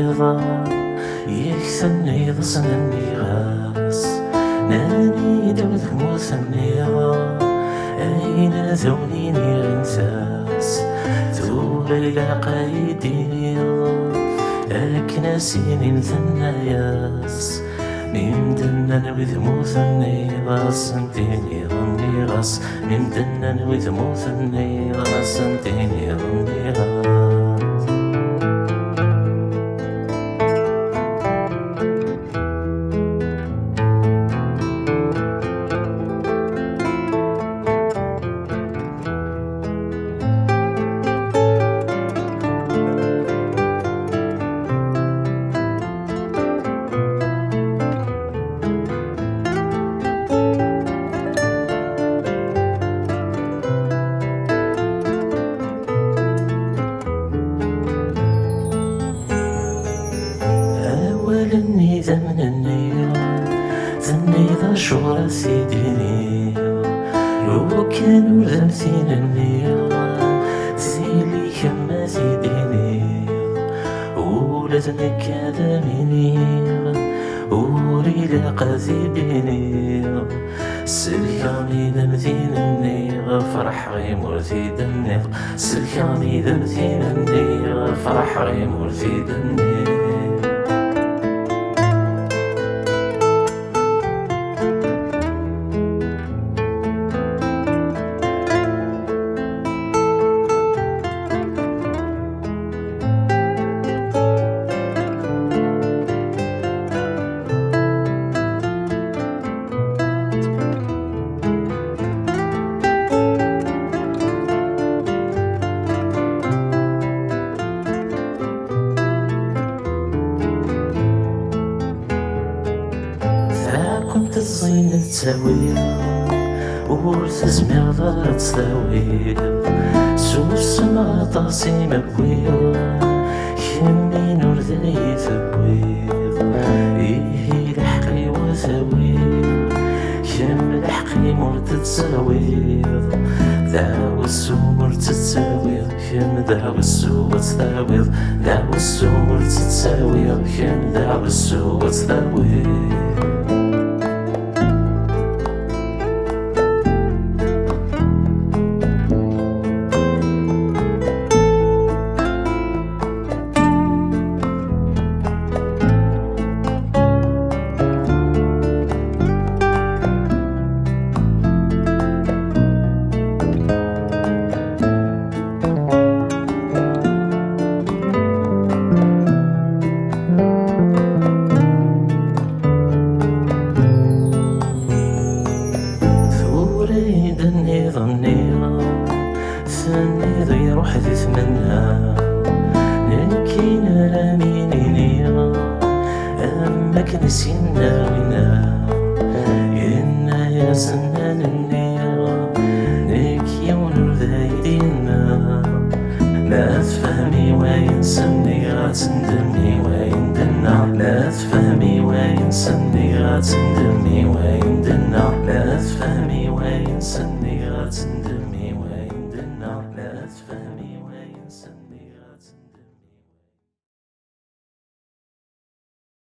غيظا يكسني ضسنني غاس ناني دمت موسنيغا أين زونيني غنساس تولي قايديني أكناسيني نثناياس ميمدنا نويذ موثني غاس انتيني ظني غاس ميمدنا نويذ موثني غاس انتيني ظني غاس لني زمنني زني ذا شغل سيديني لو كانوا زمسينني زيلي كما زيديني ولدنك داميني وري لقى زيديني سلكاني دمثينني فرح غيمور زيدني سلكاني دمثينني فرح غيمور زيدني كنت الزين تساويها ورتزمير ضرت تساويها سوس ما طاسي مبويها كمي نور ذي ثبويض إيه لحقي وثاويض كم لحقي مرت تساويض داو السور تتساويض كم داو السور تساويض داو السور تتساويض كم داو السور تساويض ثني ذي روح ذي ثمنها نكينا راميني نيرا أما كنسينا وينا إنا يا سنان النيرا نكيون ذايدينا ما تفهمي وين سني غاتندمي وين دنا ما تفهمي وين سني غاتندمي وين دنا ما تفهمي وين سني غاتندمي